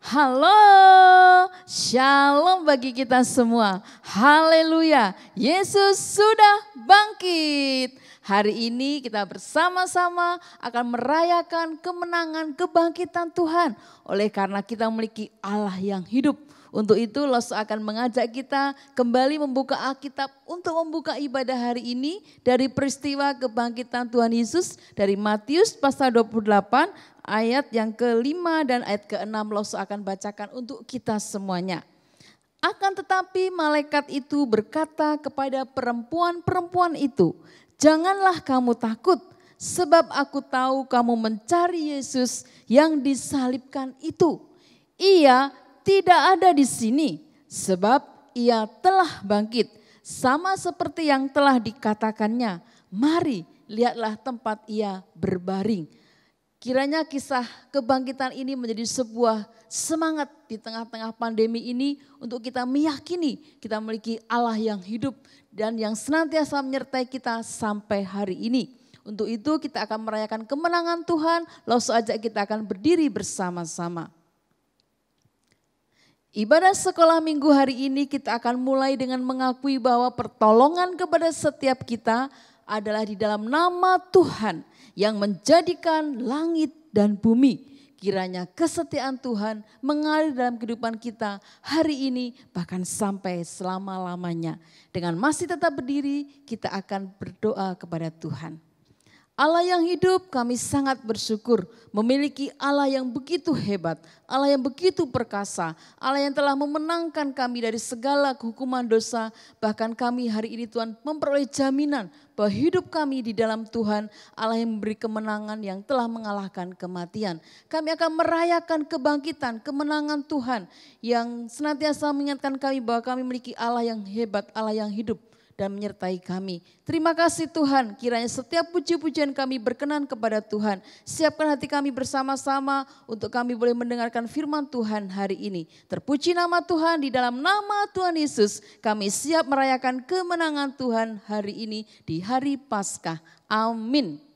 Halo, shalom bagi kita semua. Haleluya, Yesus sudah bangkit. Hari ini kita bersama-sama akan merayakan kemenangan kebangkitan Tuhan. Oleh karena kita memiliki Allah yang hidup. Untuk itu Los akan mengajak kita kembali membuka Alkitab untuk membuka ibadah hari ini dari peristiwa kebangkitan Tuhan Yesus dari Matius pasal 28 ayat yang ke-5 dan ayat ke-6 Los akan bacakan untuk kita semuanya. Akan tetapi malaikat itu berkata kepada perempuan-perempuan itu, "Janganlah kamu takut, sebab aku tahu kamu mencari Yesus yang disalibkan itu. Ia tidak ada di sini, sebab ia telah bangkit, sama seperti yang telah dikatakannya. Mari, lihatlah tempat ia berbaring." Kiranya kisah kebangkitan ini menjadi sebuah semangat di tengah-tengah pandemi ini untuk kita meyakini kita memiliki Allah yang hidup dan yang senantiasa menyertai kita sampai hari ini. Untuk itu kita akan merayakan kemenangan Tuhan, langsung aja kita akan berdiri bersama-sama. Ibadah sekolah minggu hari ini kita akan mulai dengan mengakui bahwa pertolongan kepada setiap kita adalah di dalam nama Tuhan yang menjadikan langit dan bumi. Kiranya kesetiaan Tuhan mengalir dalam kehidupan kita hari ini bahkan sampai selama-lamanya. Dengan masih tetap berdiri kita akan berdoa kepada Tuhan. Allah yang hidup, kami sangat bersyukur memiliki Allah yang begitu hebat, Allah yang begitu perkasa, Allah yang telah memenangkan kami dari segala hukuman dosa. Bahkan kami hari ini Tuhan memperoleh jaminan bahwa hidup kami di dalam Tuhan, Allah yang memberi kemenangan yang telah mengalahkan kematian. Kami akan merayakan kebangkitan, kemenangan Tuhan yang senantiasa mengingatkan kami bahwa kami memiliki Allah yang hebat, Allah yang hidup dan menyertai kami. Terima kasih Tuhan, kiranya setiap puji-pujian kami berkenan kepada Tuhan. Siapkan hati kami bersama-sama untuk kami boleh mendengarkan firman Tuhan hari ini. Terpuji nama Tuhan, di dalam nama Tuhan Yesus kami siap merayakan kemenangan Tuhan hari ini di hari Paskah. Amin.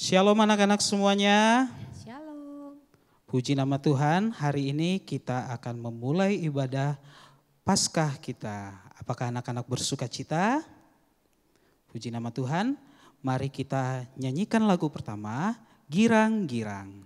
Shalom anak-anak semuanya. Shalom. Puji nama Tuhan, hari ini kita akan memulai ibadah Paskah kita. Apakah anak-anak bersuka cita? Puji nama Tuhan, mari kita nyanyikan lagu pertama, Girang-girang.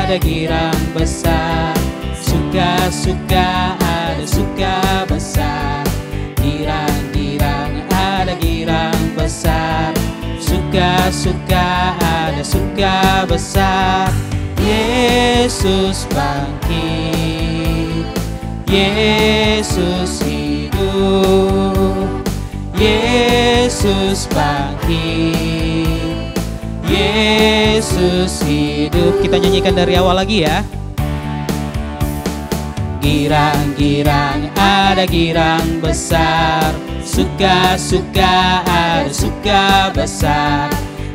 ada girang besar. Suka-suka ada suka besar. Girang-girang ada girang besar. Suka-suka ada suka besar. Yesus bangkit, Yesus hidup, Yesus bangkit, Yesus hidup. Kita nyanyikan dari awal lagi ya. Girang-girang ada girang besar. Suka-suka ada suka besar.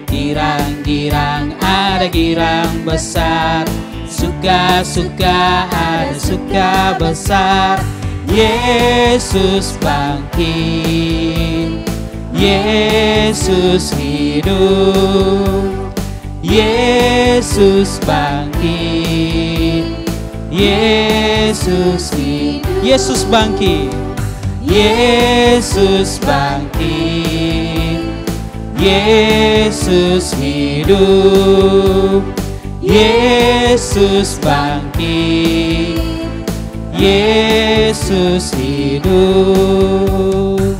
Girang-girang ada girang besar. Suka-suka ada suka besar. Yesus bangkit, Yesus hidup, Yesus bangkit, Yesus hidup. Yesus bangkit, Yesus bangkit, Yesus hidup, Yesus bangkit, Yesus hidup.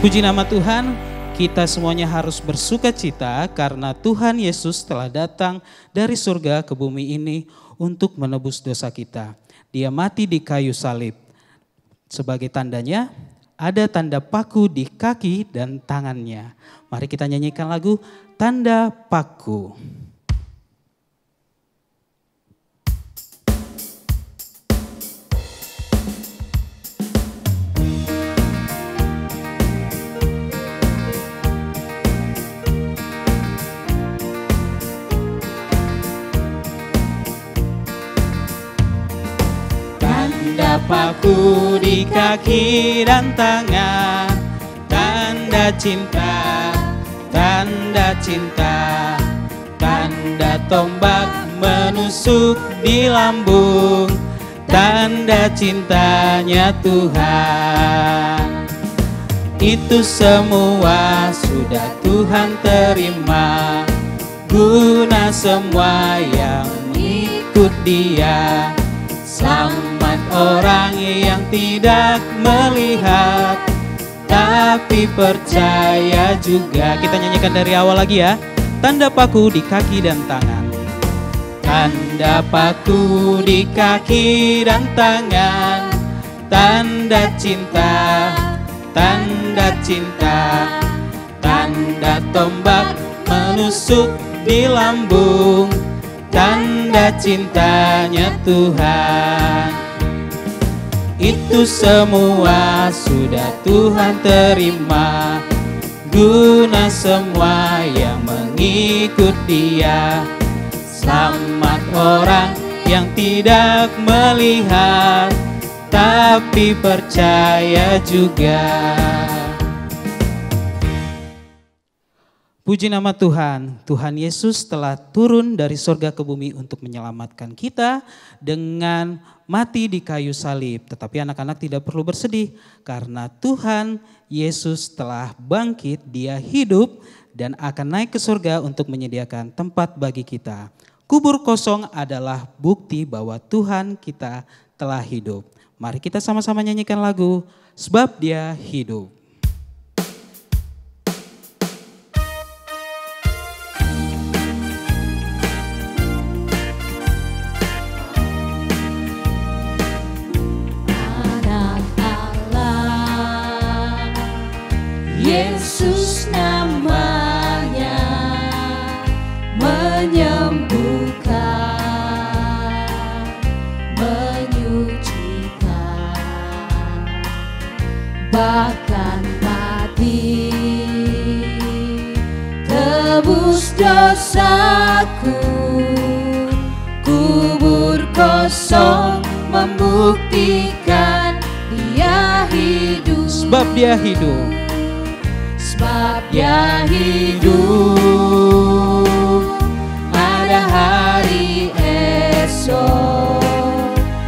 Puji nama Tuhan, kita semuanya harus bersuka cita karena Tuhan Yesus telah datang dari surga ke bumi ini untuk menebus dosa kita. Dia mati di kayu salib. Sebagai tandanya, ada tanda paku di kaki dan tangannya. Mari kita nyanyikan lagu Tanda Paku. Tanda paku di kaki dan tangan, tanda cinta, tanda cinta, tanda tombak menusuk di lambung, tanda cintanya Tuhan. Itu semua sudah Tuhan terima, guna semua yang ikut Dia. Selamat orang yang tidak melihat, tapi percaya juga. Kita nyanyikan dari awal lagi ya. Tanda paku di kaki dan tangan. Tanda paku di kaki dan tangan. Tanda cinta, tanda cinta, tanda tombak menusuk di lambung, tanda cintanya Tuhan. Itu semua sudah Tuhan terima, guna semua yang mengikut Dia. Selamat orang yang tidak melihat, tapi percaya juga. Puji nama Tuhan, Tuhan Yesus telah turun dari surga ke bumi untuk menyelamatkan kita dengan mati di kayu salib. Tetapi anak-anak tidak perlu bersedih karena Tuhan Yesus telah bangkit, Dia hidup dan akan naik ke surga untuk menyediakan tempat bagi kita. Kubur kosong adalah bukti bahwa Tuhan kita telah hidup. Mari kita sama-sama nyanyikan lagu Sebab Dia Hidup. Yesus namanya menyembuhkan, menyucikan, bahkan mati tebus dosaku. Kubur kosong membuktikan Dia hidup. Sebab Dia hidup. Sebab Dia hidup, ada hari esok.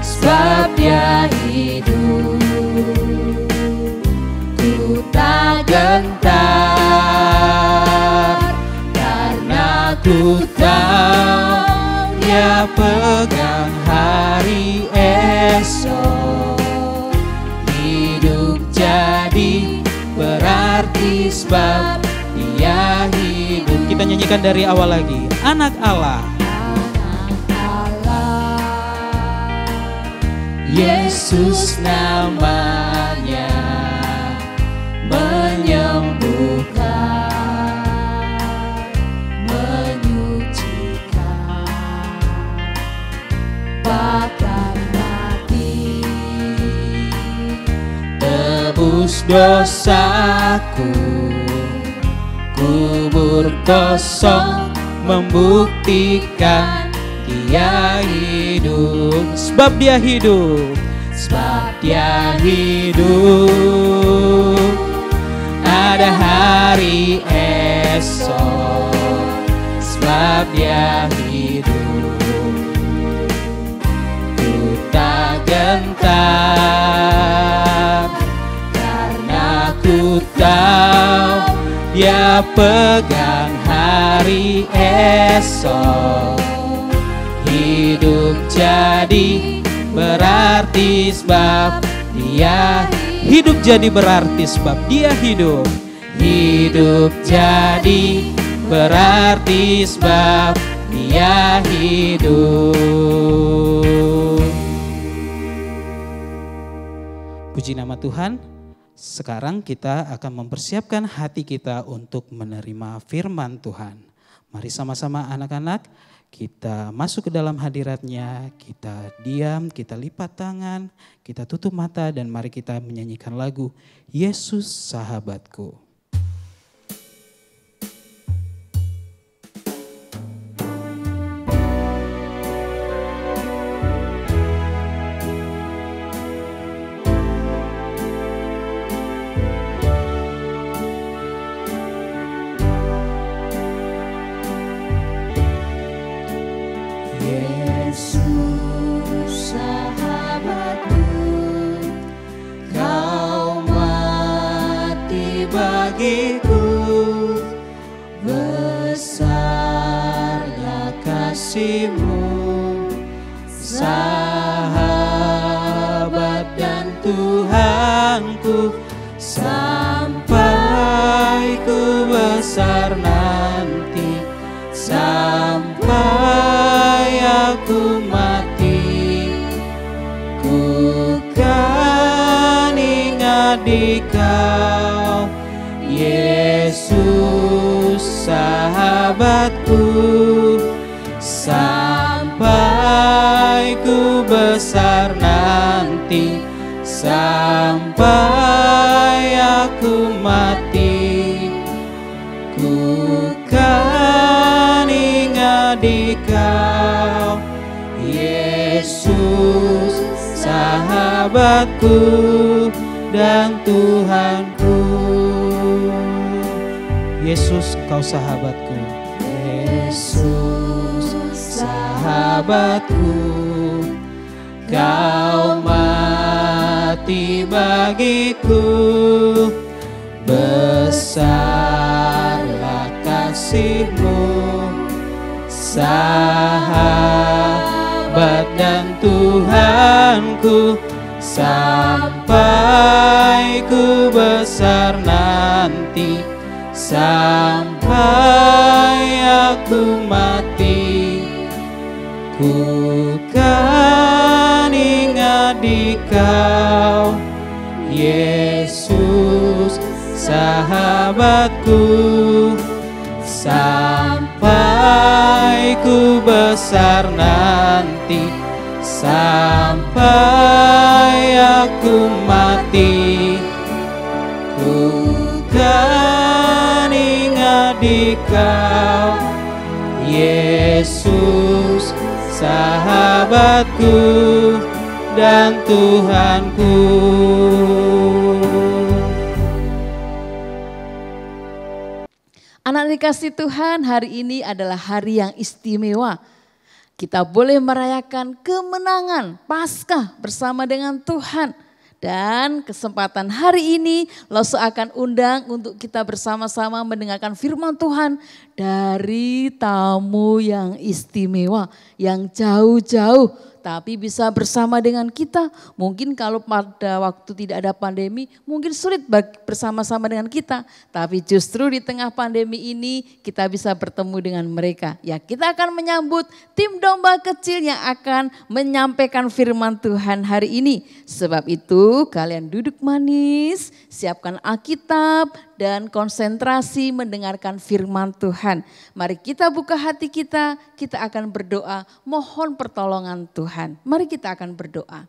Sebab Dia hidup, ku tak gentar, karena ku tahu Dia Dia pegang hari esok. Hidup jadi berarti sebab Dia hidup. Kita nyanyikan dari awal lagi. Anak Allah, Yesus namanya, menyembuhkan, menyucikan, bahkan mati, tebus dosaku, kubur kosong membuktikan Dia hidup. Sebab Dia hidup, sebab Dia hidup. Ada hari esok, sebab Dia hidup. Ku tak gentar, karena ku tahu Dia pegang hari esok. Hidup jadi berarti sebab Dia hidup. Jadi berarti sebab Dia hidup. Hidup jadi berarti sebab Dia hidup. Puji nama Tuhan. Sekarang kita akan mempersiapkan hati kita untuk menerima firman Tuhan. Mari sama-sama anak-anak, kita masuk ke dalam hadirat-Nya, kita diam, kita lipat tangan, kita tutup mata, dan mari kita menyanyikan lagu Yesus Sahabatku. Besarnya kasih-Mu, sahabat dan Tuhanku, sampai ku besar nanti, sampai aku mati, ku kan ingat di Kau, Yesus sahabatku, sampai ku besar nanti, sampai aku mati, ku kan ingat di Kau, Yesus sahabatku dan Tuhanku. Yesus, Kau sahabatku. Yesus sahabatku, Kau mati bagiku. Besarlah kasih-Mu, sahabat dan Tuhanku, sampai ku besar nanti, sampai aku mati, ku kan ingat di Kau, Yesus sahabatku, sampai ku besar nanti, sampai aku mati, ku kan ingat di Kau, Yesus sahabatku dan Tuhanku. Anak dikasih Tuhan, hari ini adalah hari yang istimewa. Kita boleh merayakan kemenangan Paskah bersama dengan Tuhan. Dan kesempatan hari ini Loso akan undang untuk kita bersama-sama mendengarkan firman Tuhan dari tamu yang istimewa, yang jauh-jauh tapi bisa bersama dengan kita. Mungkin kalau pada waktu tidak ada pandemi mungkin sulit bersama-sama dengan kita. Tapi justru di tengah pandemi ini kita bisa bertemu dengan mereka. Ya, kita akan menyambut tim domba kecil yang akan menyampaikan firman Tuhan hari ini. Sebab itu kalian duduk manis, siapkan Alkitab dan konsentrasi mendengarkan firman Tuhan. Mari kita buka hati kita akan berdoa mohon pertolongan Tuhan. Mari kita akan berdoa.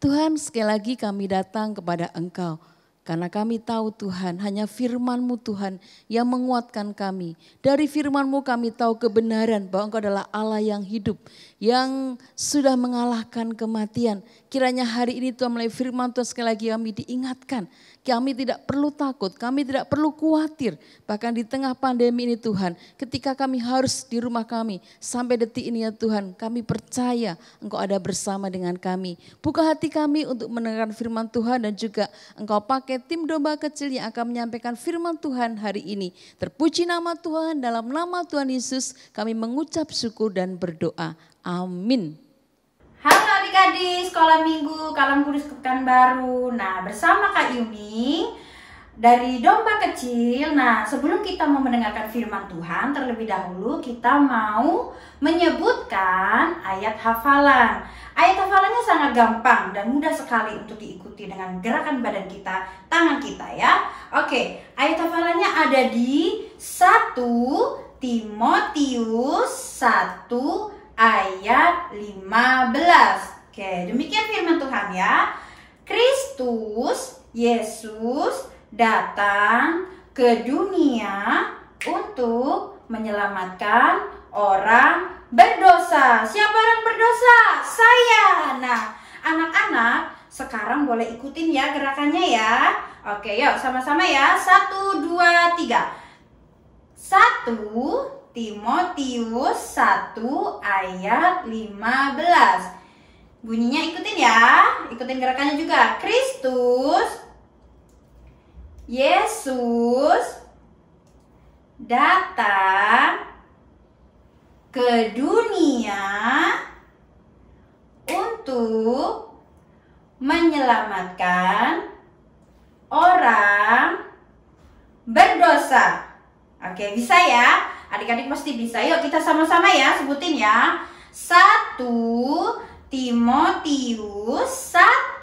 Tuhan, sekali lagi kami datang kepada Engkau. Karena kami tahu Tuhan, hanya firman-Mu Tuhan yang menguatkan kami. Dari firman-Mu kami tahu kebenaran bahwa Engkau adalah Allah yang hidup. Yang sudah mengalahkan kematian. Kiranya hari ini Tuhan melalui firman Tuhan sekali lagi kami diingatkan. Kami tidak perlu takut, kami tidak perlu khawatir. Bahkan di tengah pandemi ini Tuhan, ketika kami harus di rumah kami, sampai detik ini ya Tuhan, kami percaya Engkau ada bersama dengan kami. Buka hati kami untuk mendengarkan firman Tuhan dan juga Engkau pakai tim domba kecil yang akan menyampaikan firman Tuhan hari ini. Terpuji nama Tuhan, dalam nama Tuhan Yesus kami mengucap syukur dan berdoa. Amin. Halo adik-adik Sekolah Minggu Kalam Kudus Pekanbaru. Nah, bersama Kak Yumi dari Domba Kecil. Nah, sebelum kita mau mendengarkan firman Tuhan, terlebih dahulu kita mau menyebutkan ayat hafalan. Ayat hafalannya sangat gampang dan mudah sekali untuk diikuti dengan gerakan badan kita, tangan kita ya. Oke, ayat hafalannya ada di 1 Timotius 1 ayat 15. Oke, demikian firman Tuhan ya. Kristus Yesus datang ke dunia untuk menyelamatkan orang berdosa. Siapa orang berdosa? Saya. Nah, anak-anak sekarang boleh ikutin ya gerakannya ya. Oke, yuk sama-sama ya. 1, 2, 3. 1 Timotius 1 ayat 15. Bunyinya ikutin ya. Ikutin gerakannya juga. Kristus Yesus datang ke dunia untuk menyelamatkan orang berdosa. Oke, bisa ya? Adik-adik pasti bisa. Yuk kita sama-sama ya sebutin ya. 1 Timotius 1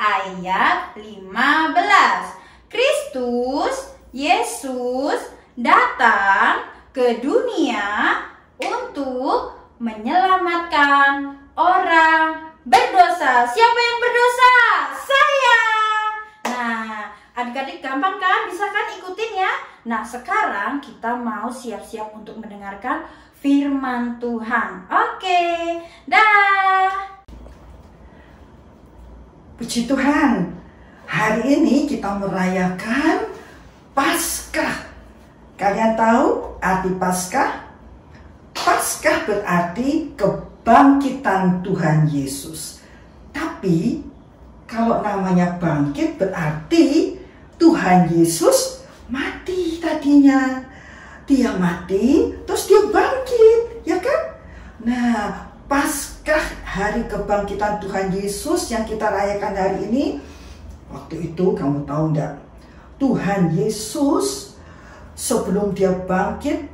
ayat 15. Kristus Yesus datang ke dunia untuk menyelamatkan orang berdosa. Siapa yang berdosa? Saya. Nah, adik-adik gampang kan? Bisa kan ikutin ya? Nah, sekarang kita mau siap-siap untuk mendengarkan firman Tuhan. Oke, dah. Puji Tuhan, hari ini kita merayakan Paskah. Kalian tahu arti Paskah? Paskah berarti kebangkitan Tuhan Yesus. Tapi, kalau namanya bangkit berarti Tuhan Yesus mati tadinya. Dia mati, terus dia bangkit, ya kan? Nah, Paskah hari kebangkitan Tuhan Yesus yang kita rayakan hari ini. Waktu itu kamu tahu enggak? Tuhan Yesus sebelum dia bangkit,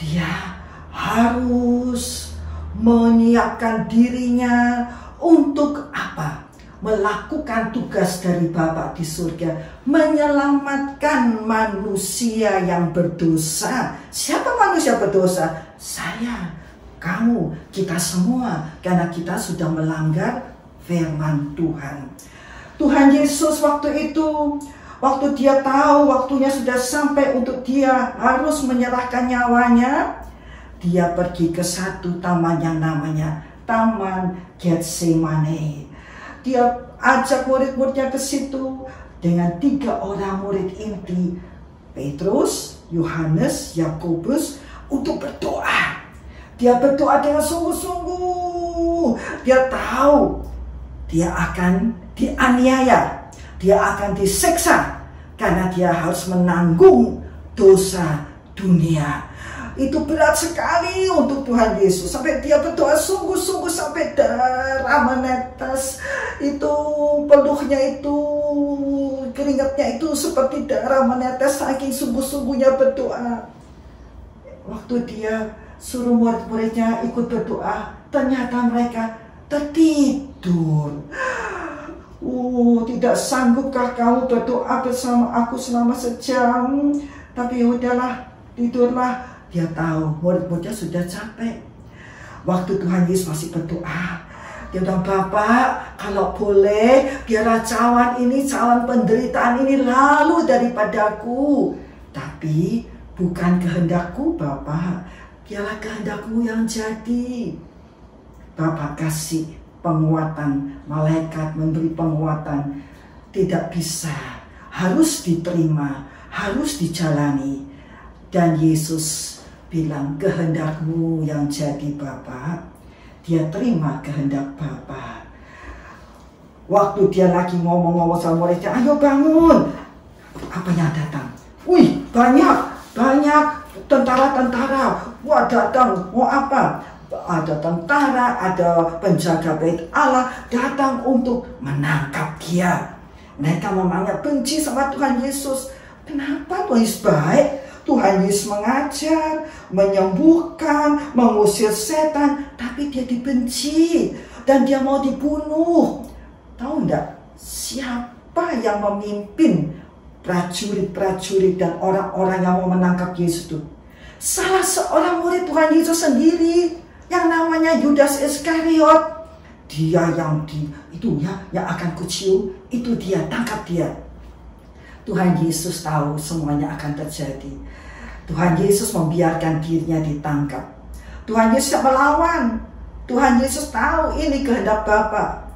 dia harus menyiapkan dirinya untuk apa? Melakukan tugas dari Bapa di surga, menyelamatkan manusia yang berdosa. Siapa manusia berdosa? Saya, kamu, kita semua, karena kita sudah melanggar firman Tuhan. Tuhan Yesus waktu itu, waktu dia tahu waktunya sudah sampai untuk dia harus menyerahkan nyawanya, dia pergi ke satu taman yang namanya Taman Getsemane. Dia ajak murid-muridnya ke situ dengan 3 orang murid inti, Petrus, Yohanes, Yakobus, untuk berdoa. Dia berdoa dengan sungguh-sungguh. Dia tahu dia akan dianiaya, dia akan disiksa karena dia harus menanggung dosa dunia. Itu berat sekali untuk Tuhan Yesus, sampai dia berdoa sungguh-sungguh sampai darah menetes. Itu peluhnya itu, keringatnya itu seperti darah menetes saking sungguh-sungguhnya berdoa. Waktu dia suruh murid-muridnya ikut berdoa, ternyata mereka tertidur. Tidak sanggupkah kamu berdoa bersama aku selama sejam? Tapi udahlah, tidurlah. Dia tahu murid-muridnya sudah capek. Waktu Tuhan Yesus masih berdoa, dia bilang, Bapak, kalau boleh, biarlah cawan penderitaan ini lalu daripadaku. Tapi bukan kehendakku, Bapak, biarlah kehendakmu yang jadi. Bapak kasih penguatan, malaikat memberi penguatan. Tidak bisa, harus diterima, harus dijalani. Dan Yesus bilang, kehendakmu yang jadi, Bapak. Dia terima kehendak Bapak. Waktu dia lagi ngomong-ngomong sama muridnya, ayo bangun. Apa yang datang? Wih, banyak tentara-tentara. Wah, datang, mau apa? Ada tentara, ada penjaga bait Allah datang untuk menangkap dia. Mereka memangnya benci sama Tuhan Yesus. Kenapa Tuhan Yesus baik? Tuhan Yesus mengajar, menyembuhkan, mengusir setan, tapi dia dibenci dan dia mau dibunuh. Tahu enggak siapa yang memimpin prajurit-prajurit dan orang-orang yang mau menangkap Yesus itu? Salah seorang murid Tuhan Yesus sendiri yang namanya Yudas Iskariot. Dia yang yang akan kucium, itu dia, tangkap dia. Tuhan Yesus tahu semuanya akan terjadi. Tuhan Yesus membiarkan dirinya ditangkap. Tuhan Yesus tidak melawan. Tuhan Yesus tahu ini kehendak Bapa.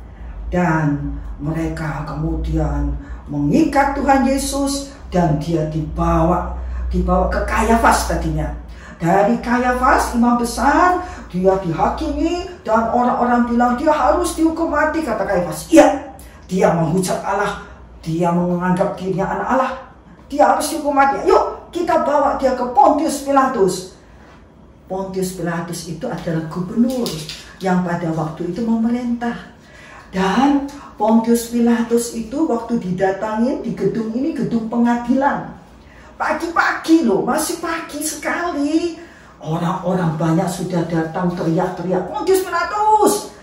Dan mereka kemudian mengikat Tuhan Yesus dan dia dibawa ke Kayafas tadinya. Dari Kayafas, imam besar, dia dihakimi dan orang-orang bilang dia harus dihukum mati, kata Kayafas. Iya, dia menghujat Allah. Dia menganggap dirinya anak Allah. Dia harus dihukum mati. Yuk, kita bawa dia ke Pontius Pilatus. Pontius Pilatus itu adalah gubernur yang pada waktu itu memerintah. Dan Pontius Pilatus itu waktu didatangin di gedung ini, gedung pengadilan. Pagi-pagi loh, masih pagi sekali. Orang-orang banyak sudah datang teriak-teriak. Pontius Pilatus,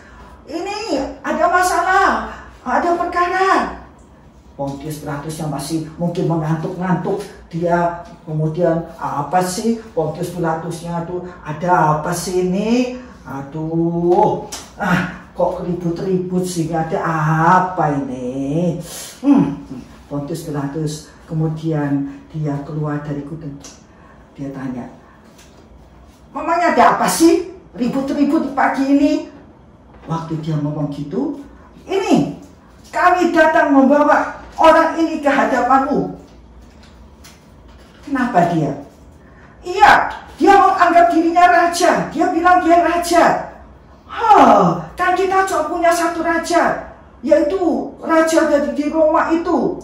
ini ada masalah, ada perkara. Pontius Pilatus yang masih mungkin mengantuk-ngantuk, dia kemudian, apa sih Pontius Pilatusnya tuh, ada apa sih ini? Aduh, kok ribut-ribut sih, ada apa ini? Pontius Pilatus kemudian dia keluar dari gudang, dia tanya, memangnya ada apa sih ribut-ribut pagi ini? Waktu dia ngomong gitu, ini kami datang membawa orang ini ke hadapanmu. Kenapa dia? Iya, dia mau anggap dirinya raja. Dia bilang dia raja. Kan kita cuma punya satu raja, yaitu raja di Roma itu.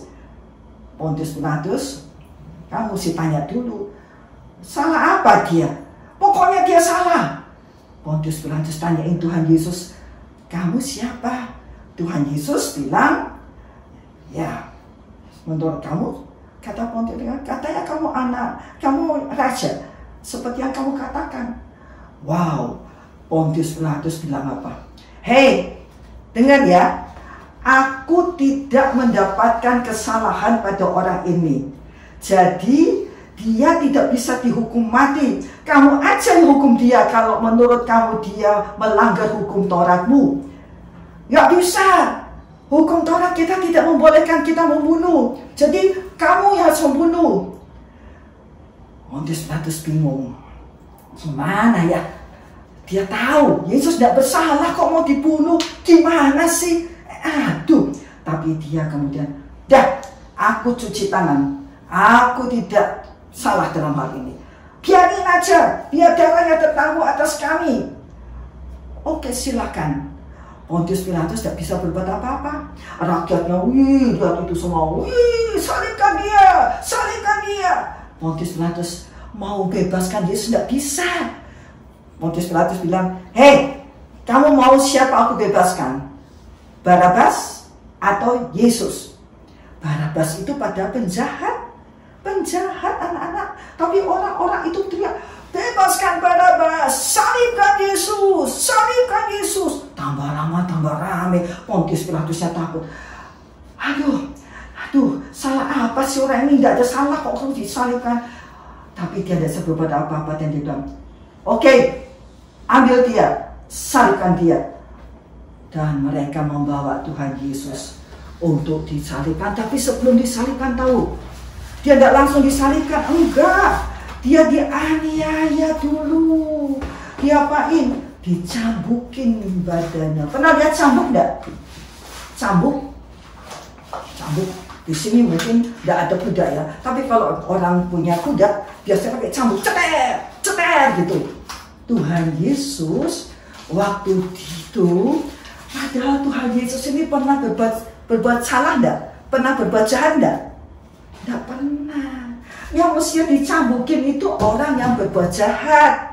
Pontius Pilatus, kamu mesti tanya dulu, salah apa dia? Pokoknya dia salah. Pontius Pilatus tanyain Tuhan Yesus, kamu siapa? Tuhan Yesus bilang, ya, menurut kamu, kata Pontius, katanya kamu kamu raja, seperti yang kamu katakan. Wow, Pontius Pilatus bilang apa? Hei, dengar ya, aku tidak mendapatkan kesalahan pada orang ini. Jadi, dia tidak bisa dihukum mati. Kamu aja yang hukum dia kalau menurut kamu dia melanggar hukum Tauratmu. Nggak bisa. Hukum Taurat kita tidak membolehkan kita membunuh. Jadi kamu yang harus membunuh. Pontius Pilatus bingung. Gimana ya? Dia tahu Yesus tidak bersalah kok mau dibunuh. Gimana sih? Aduh. Tapi dia kemudian, dah, aku cuci tangan. Aku tidak salah dalam hal ini. Biarin aja. Biar darahnya tertangguh atas kami. Oke, silakan. Pontius Pilatus tidak bisa berbuat apa-apa. Rakyatnya, wih, lihat itu semua, wih, salibkan dia, salibkan dia. Pontius Pilatus mau bebaskan Yesus, tidak bisa. Pontius Pilatus bilang, hei, kamu mau siapa aku bebaskan? Barabas atau Yesus? Barabas itu pada penjahat, penjahat anak-anak. Tapi orang-orang itu teriak, bebaskan Barabas, salibkan Yesus, salibkan Yesus. Tambah lama tambah rame. Pontius Pilatusnya takut. Aduh, salah apa sih orang ini? Tidak ada salah kok harus disalibkan. Tapi dia tidak berbuat apa-apa dan dia bilang, oke, ambil dia, salibkan dia. Dan mereka membawa Tuhan Yesus untuk disalibkan. Tapi sebelum disalibkan tahu, dia tidak langsung disalibkan, enggak. Dia dianiaya dulu. Diapain? Dicambukin badannya. Pernah lihat cambuk enggak? Cambuk. Di sini mungkin tidak ada kuda ya. Tapi kalau orang punya kuda, biasanya pakai cambuk. Ceter gitu. Tuhan Yesus waktu itu, padahal Tuhan Yesus ini pernah berbuat salah enggak? Pernah berbuat jahat enggak? Tidak pernah. Yang mesti dicambukin itu orang yang berbuat jahat.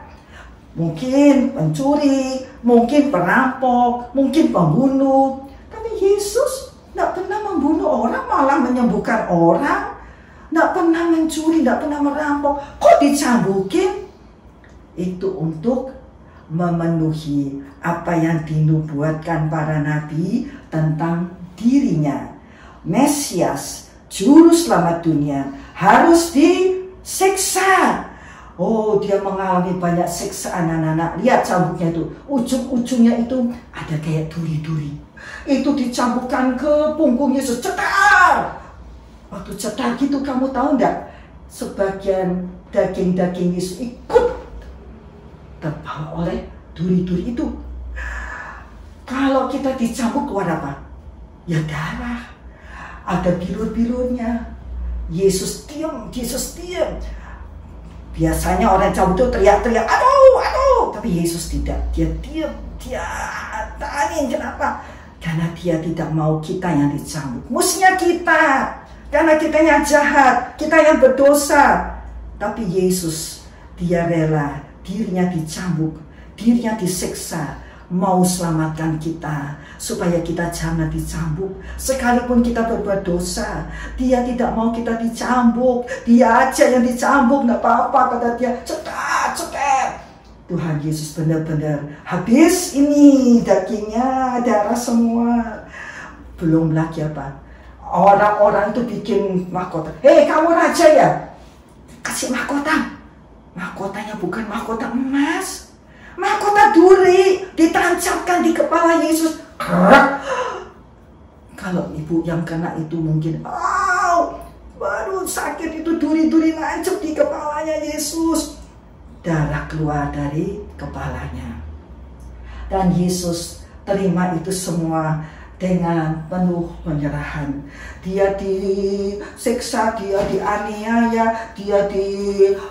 Mungkin pencuri, mungkin perampok, mungkin pembunuh. Tapi Yesus tidak pernah membunuh orang, malah menyembuhkan orang. Tidak pernah mencuri, tidak pernah merampok. Kok dicambukin? Itu untuk memenuhi apa yang dinubuatkan para nabi tentang dirinya. Mesias, Juru Selamat dunia, harus disiksa. Oh, dia mengalami banyak siksaan anak-anak. Lihat cambuknya itu. Ujung-ujungnya itu ada kayak duri-duri. Itu dicambukkan ke punggung Yesus. Cetar! Waktu cetar gitu, kamu tahu enggak? Sebagian daging-daging Yesus ikut terbawa oleh duri-duri itu. Kalau kita dicambuk keluar apa? Ya darah. Ada bilur-bilurnya. Yesus diam. Biasanya orang cambuk itu teriak-teriak, aduh. Tapi Yesus tidak. Dia diam. Dia tahanin. Kenapa? Karena dia tidak mau kita yang dicambuk. Musuhnya kita. Karena kita yang jahat. Kita yang berdosa. Tapi Yesus, dia rela. Dirinya dicambuk. Dirinya disiksa. Mau selamatkan kita. Supaya kita jangan dicambuk. Sekalipun kita berbuat dosa, dia tidak mau kita dicambuk. Dia aja yang dicambuk, tidak apa-apa, kata dia. Cekat. Tuhan Yesus benar-benar habis ini dagingnya, darah semua. Belum lagi apa? Orang-orang itu bikin mahkota. Hei, kamu raja ya? Kasih mahkota. Mahkotanya bukan mahkota emas. Mahkota duri ditancapkan di kepala Yesus. Kalau ibu yang kena itu mungkin, baru sakit itu duri-duri nancep di kepalanya Yesus. Darah keluar dari kepalanya. Dan Yesus terima itu semua dengan penuh penyerahan. Dia disiksa, dia dianiaya, dia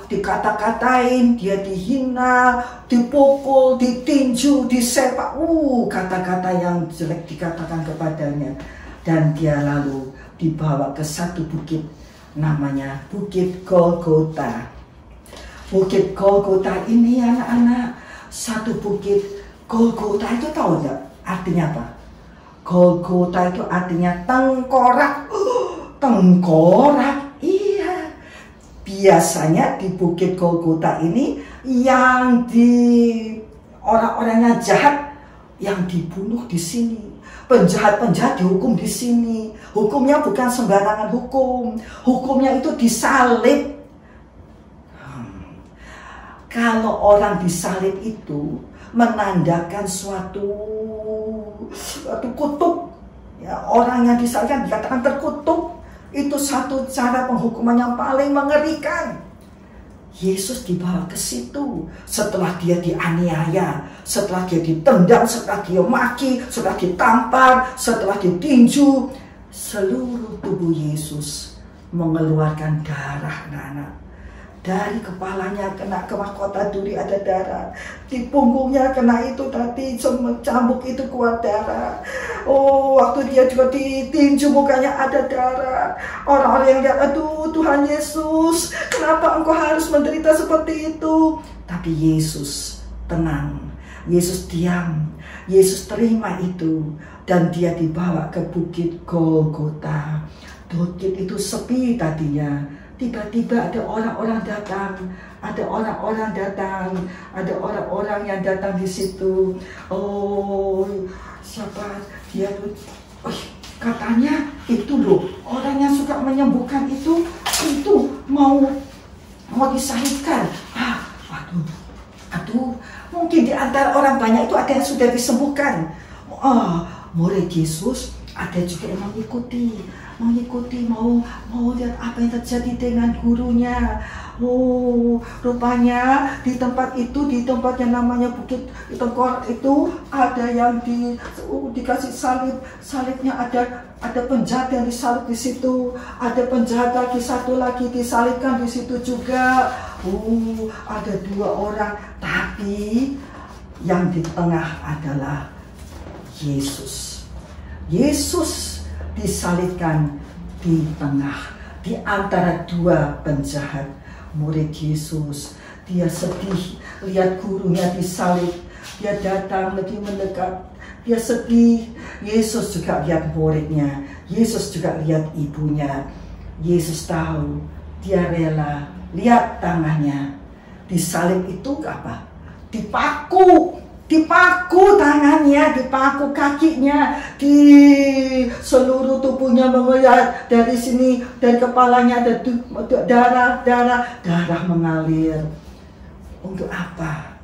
dikata-katain, dia dihina, dipukul, ditinju, disepak. Kata-kata yang jelek dikatakan kepadanya. Dan dia lalu dibawa ke satu bukit, namanya Bukit Golgota. Bukit Golgota ini anak-anak, satu bukit. Golgota itu tahu nggak artinya apa? Golgota itu artinya tengkorak. Tengkorak, iya. Biasanya di Bukit Golgota ini yang orang-orangnya jahat yang dibunuh di sini. Penjahat-penjahat dihukum di sini. Hukumnya bukan sembarangan hukum. Hukumnya itu disalib. Kalau orang disalib itu menandakan suatu kutuk. Ya, orang yang disalibkan dikatakan terkutuk. Itu satu cara penghukuman yang paling mengerikan. Yesus dibawa ke situ setelah dia dianiaya, setelah dia ditendang, setelah dia maki, setelah ditampar, setelah ditinju. Seluruh tubuh Yesus mengeluarkan darah, anak-anak. Dari kepalanya kena ke mahkota duri ada darah. Di punggungnya kena itu tadi cambuk itu keluar darah. Oh, waktu dia juga ditinju mukanya ada darah. Orang-orang yang lihat, aduh Tuhan Yesus, kenapa engkau harus menderita seperti itu? Tapi Yesus tenang, Yesus diam, Yesus terima itu. Dan dia dibawa ke Bukit Golgota. Bukit itu sepi tadinya. Tiba-tiba ada orang-orang datang, ada orang-orang yang datang di situ. Oh, siapa dia tuh? Oh, katanya itu loh, orang yang suka menyembuhkan itu mau disalibkan. Aduh, mungkin di antara orang banyak itu ada yang sudah disembuhkan. Murid Yesus ada juga yang mengikuti, mau lihat apa yang terjadi dengan gurunya. Oh, rupanya di tempat itu, di tempat yang namanya Bukit Tengkorak itu ada yang dikasih salibnya, ada penjahat yang disalib di situ, ada penjahat lagi satu lagi disalibkan di situ juga. Oh, ada 2 orang, tapi yang di tengah adalah Yesus. Yesus disalibkan di tengah, di antara 2 penjahat. Murid Yesus, dia sedih lihat gurunya disalib. Dia datang lebih mendekat, dia sedih. Yesus juga lihat muridnya, Yesus juga lihat ibunya. Yesus tahu, dia rela. Lihat tangannya, disalib itu apa? Dipaku tangannya, dipaku kakinya, di seluruh tubuhnya mengalir. Dari sini, dari kepalanya ada darah mengalir. Untuk apa?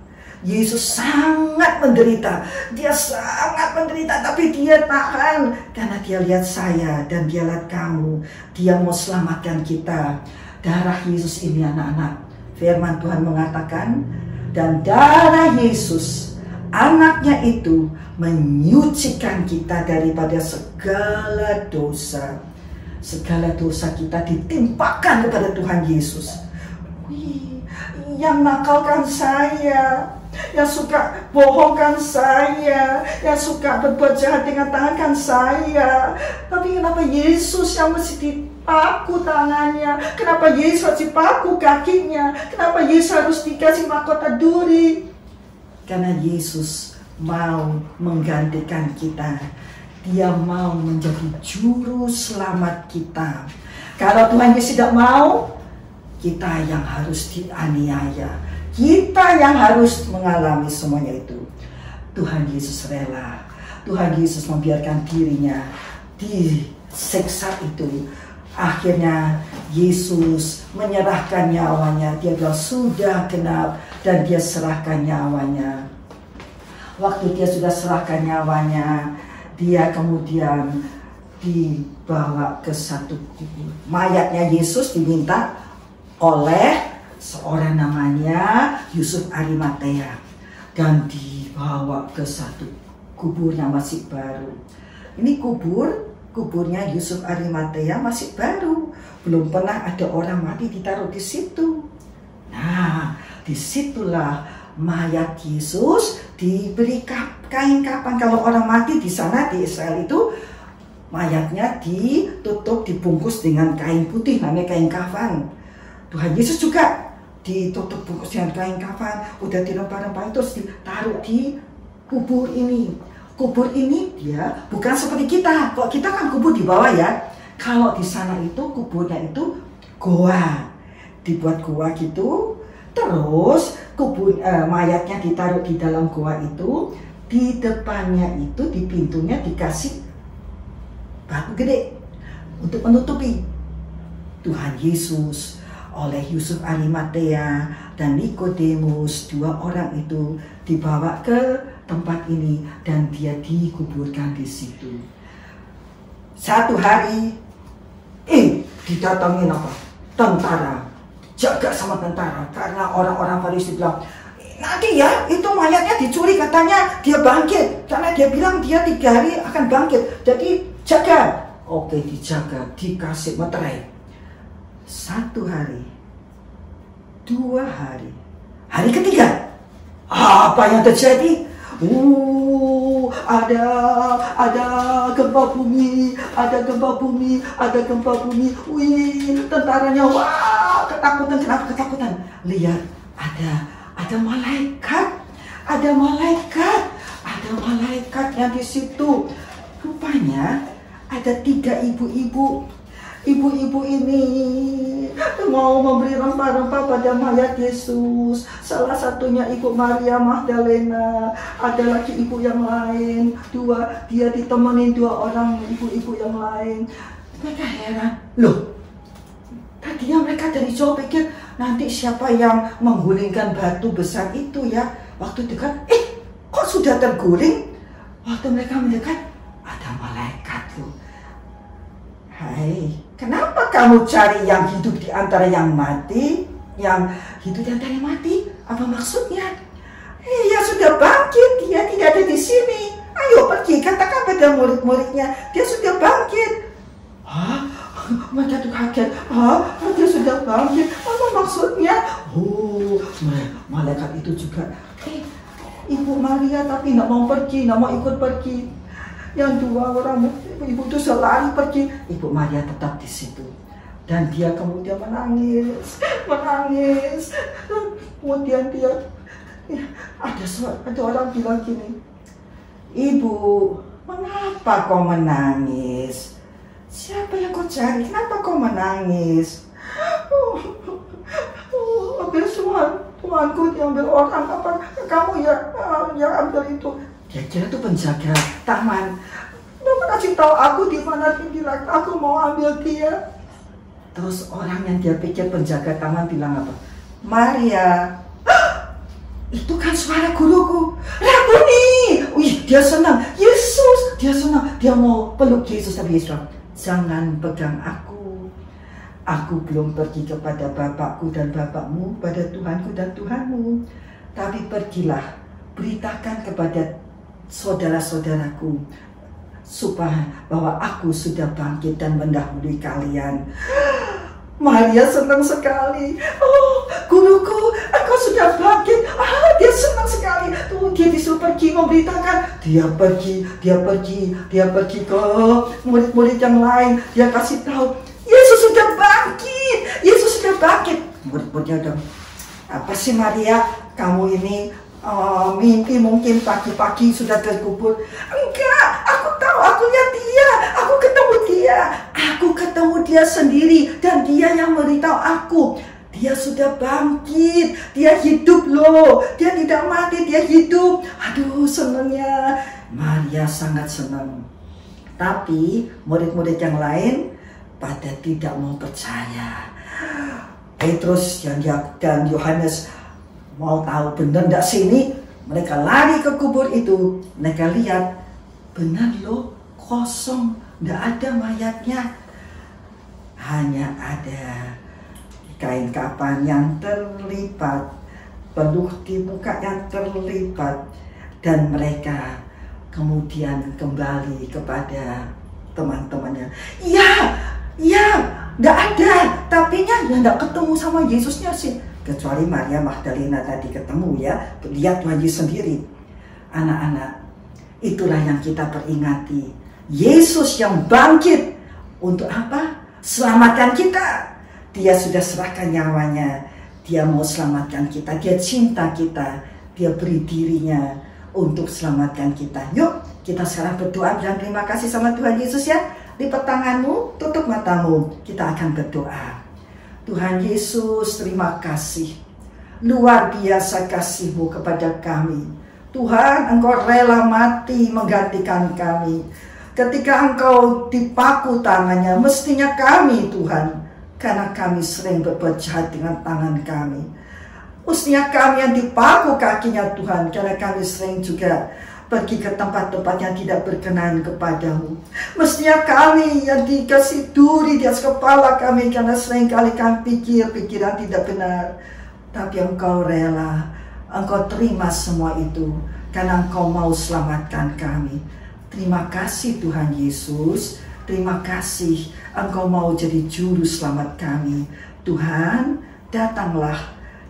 Yesus sangat menderita. Dia sangat menderita, tapi dia tahan. Karena dia lihat saya dan dia lihat kamu. Dia mau selamatkan kita. Darah Yesus ini anak-anak. Firman Tuhan mengatakan, dan darah Yesus, anaknya itu menyucikan kita daripada segala dosa. Segala dosa kita ditimpakan kepada Tuhan Yesus. Yang nakalkan saya, yang suka bohongkan saya, yang suka berbuat jahat dengan tangan saya. Tapi kenapa Yesus yang mesti dipaku tangannya? Kenapa Yesus harus dipaku kakinya? Kenapa Yesus harus dikasih mahkota duri? Karena Yesus mau menggantikan kita. Dia mau menjadi juru selamat kita. Kalau Tuhan Yesus tidak mau, kita yang harus dianiaya. Kita yang harus mengalami semuanya itu. Tuhan Yesus rela. Tuhan Yesus membiarkan dirinya disiksa itu. Akhirnya Yesus menyerahkan nyawanya. Dia bilang sudah genap, dan dia serahkan nyawanya. Waktu dia sudah serahkan nyawanya, dia kemudian dibawa ke satu kubur. Mayatnya Yesus diminta oleh seorang namanya Yusuf Arimatea, dan dibawa ke satu kubur yang masih baru. Ini kuburnya Yusuf Arimatea masih baru, belum pernah ada orang mati ditaruh di situ. Nah, disitulah mayat Yesus diberi kain kapan. Kalau orang mati di sana di Israel itu mayatnya ditutup, dibungkus dengan kain putih, namanya kain kafan. Tuhan Yesus juga ditutup bungkus dengan kain kafan, udah dirempah-rempah, terus ditaruh di kubur ini. Kubur ini dia bukan seperti kita. Kalau kita kan kubur di bawah ya. Kalau di sana itu kuburnya itu goa, dibuat goa gitu. Terus mayatnya ditaruh di dalam goa itu. Di depannya itu, di pintunya dikasih batu gede untuk menutupi. Tuhan Yesus oleh Yusuf Arimatea dan Nikodemus, 2 orang itu dibawa ke tempat ini dan dia dikuburkan di situ. Satu hari, didatangin apa? Tentara, jaga sama tentara, karena orang-orang Farisi bilang, nanti ya itu mayatnya dicuri, katanya dia bangkit, karena dia bilang dia 3 hari akan bangkit, jadi jaga. Oke, dijaga, dikasih materai. Satu hari 2 hari. Hari ketiga, apa yang terjadi? Ada gempa bumi, ada gempa bumi, ada gempa bumi. Wih, tentaranya wah, ketakutan. Lihat, ada malaikatnya di situ. Rupanya ada 3 ibu-ibu. Ibu-ibu ini mau memberi rempah-rempah pada mayat Yesus. Salah satunya Ibu Maria Magdalena. Ada lagi ibu yang lain. Dia ditemani 2 orang ibu-ibu yang lain. Mereka heran. Loh, tadinya mereka dari jauh pikir nanti siapa yang menggulingkan batu besar itu ya. Waktu dekat, kok sudah terguling? Waktu mereka mendekat, ada malaikat loh. Hai, kenapa kamu cari yang hidup di antara yang mati? Yang hidup di antara yang mati? Apa maksudnya? Iya, sudah bangkit, dia tidak ada di sini. Ayo pergi, katakan pada murid-muridnya, dia sudah bangkit. Hah? Mereka tuh kaget. Dia sudah bangkit. Apa maksudnya? Malaikat itu juga. Ibu Maria tapi nggak mau pergi, nggak mau ikut pergi. Yang 2 orang ibu itu selalu pergi. Ibu Maria tetap di situ. Dan dia kemudian menangis. Kemudian dia ada orang bilang gini, "Ibu, mengapa kau menangis? Siapa yang kau cari? Kenapa kau menangis?" Habis Tuanku diambil orang. Apa kamu yang ambil itu? Dia kira itu penjaga taman. Bapak kasih tahu aku di mana dia. Aku mau ambil dia. Terus orang yang dia pikir penjaga taman bilang apa? "Maria, itu kan suara guruku, Rabuni." Wih, dia senang. Yesus, dia senang. Dia mau peluk Yesus. Tapi Yesus bilang, "Jangan pegang aku. Aku belum pergi kepada Bapakku dan Bapakmu, pada Tuhanku dan Tuhanmu. Tapi pergilah, beritakan kepada saudara-saudaraku supaya bahwa aku sudah bangkit dan mendahului kalian." Maria senang sekali. "Oh, guruku, engkau sudah bangkit." Dia senang sekali. Dia disuruh pergi memberitakan. Dia pergi ke murid-murid yang lain. Dia kasih tahu, Yesus sudah bangkit. Murid-muridnya udah, "Apa sih Maria, kamu ini mimpi mungkin pagi-pagi sudah terkubur." "Enggak, aku tahu, aku lihat dia, aku ketemu dia sendiri, dan dia yang memberitahu aku. Dia sudah bangkit, dia hidup loh, dia tidak mati, dia hidup." Aduh, senangnya. Maria sangat senang. Tapi murid-murid yang lain pada tidak mau percaya. Petrus dan Yohanes mau tahu benar tidak sini. Mereka lari ke kubur itu. Mereka lihat, benar loh, kosong, tidak ada mayatnya. Hanya ada kain kapan yang terlipat, peluh di muka yang terlipat. Dan mereka kemudian kembali kepada teman-temannya. Iya, tidak ada. Tapi tidak ketemu sama Yesusnya sih. Kecuali Maria Magdalena tadi ketemu ya, lihat Tuhan Yesus sendiri. Anak-anak, itulah yang kita peringati. Yesus yang bangkit. Untuk apa? Selamatkan kita. Dia sudah serahkan nyawanya. Dia mau selamatkan kita. Dia cinta kita. Dia beri dirinya untuk selamatkan kita. Yuk, kita sekarang berdoa bilang terima kasih sama Tuhan Yesus ya. Lipat tanganmu, tutup matamu. Kita akan berdoa. Tuhan Yesus, terima kasih. Luar biasa kasih-Mu kepada kami. Tuhan, Engkau rela mati menggantikan kami. Ketika Engkau dipaku tangannya, mestinya kami Tuhan, karena kami sering berbuat jahat dengan tangan kami. Mestinya kami yang dipaku kakinya Tuhan, karena kami sering juga pergi ke tempat-tempat yang tidak berkenan kepadamu. Mestinya kami yang dikasih duri di atas kepala kami, karena seringkali kami pikir pikiran tidak benar. Tapi Engkau rela, Engkau terima semua itu, karena Engkau mau selamatkan kami. Terima kasih Tuhan Yesus, terima kasih Engkau mau jadi juru selamat kami. Tuhan, datanglah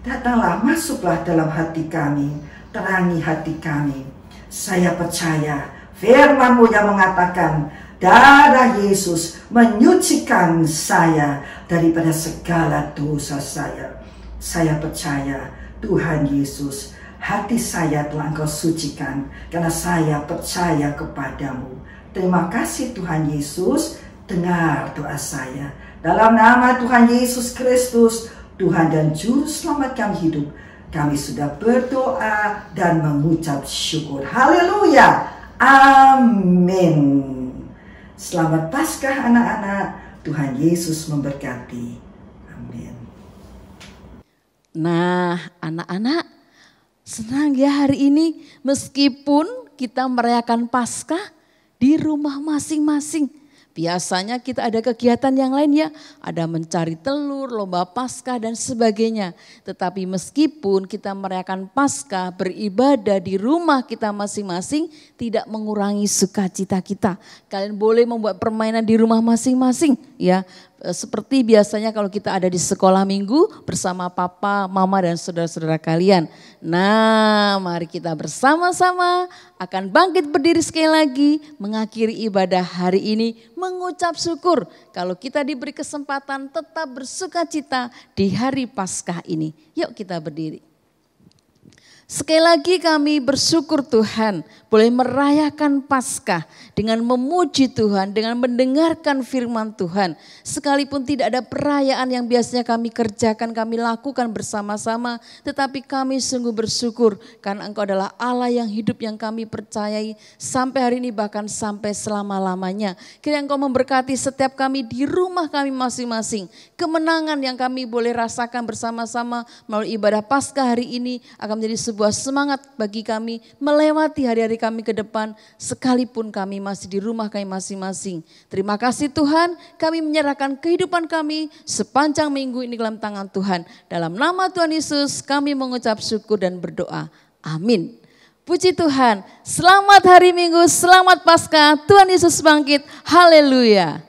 Datanglah, masuklah dalam hati kami, terangi hati kami. Saya percaya firman-Mu yang mengatakan, darah Yesus menyucikan saya daripada segala dosa saya. Saya percaya Tuhan Yesus, hati saya telah Engkau sucikan karena saya percaya kepadamu. Terima kasih Tuhan Yesus, dengar doa saya. Dalam nama Tuhan Yesus Kristus, Tuhan dan Juru Selamat kami hidup, kami sudah berdoa dan mengucap syukur. Haleluya. Amin. Selamat Paskah anak-anak. Tuhan Yesus memberkati. Amin. Nah, anak-anak, senang ya hari ini meskipun kita merayakan Paskah di rumah masing-masing. Biasanya kita ada kegiatan yang lain ya, ada mencari telur, lomba Paskah dan sebagainya. Tetapi meskipun kita merayakan Paskah, beribadah di rumah kita masing-masing, tidak mengurangi sukacita kita. Kalian boleh membuat permainan di rumah masing-masing ya. Seperti biasanya kalau kita ada di sekolah minggu bersama papa, mama dan saudara-saudara kalian. Nah, mari kita bersama-sama akan bangkit berdiri sekali lagi mengakhiri ibadah hari ini mengucap syukur kalau kita diberi kesempatan tetap bersukacita di hari Paskah ini. Yuk kita berdiri. Sekali lagi kami bersyukur Tuhan boleh merayakan Paskah dengan memuji Tuhan, dengan mendengarkan firman Tuhan. Sekalipun tidak ada perayaan yang biasanya kami kerjakan, kami lakukan bersama-sama. Tetapi kami sungguh bersyukur karena Engkau adalah Allah yang hidup yang kami percayai sampai hari ini bahkan sampai selama-lamanya. Kiranya Engkau memberkati setiap kami di rumah kami masing-masing. Kemenangan yang kami boleh rasakan bersama-sama melalui ibadah Paskah hari ini akan menjadi sebuah semangat bagi kami melewati hari-hari kami ke depan sekalipun kami masih di rumah kami masing-masing. Terima kasih Tuhan, kami menyerahkan kehidupan kami sepanjang minggu ini dalam tangan Tuhan. Dalam nama Tuhan Yesus kami mengucap syukur dan berdoa. Amin. Puji Tuhan, selamat hari Minggu, selamat Paskah, Tuhan Yesus bangkit, haleluya.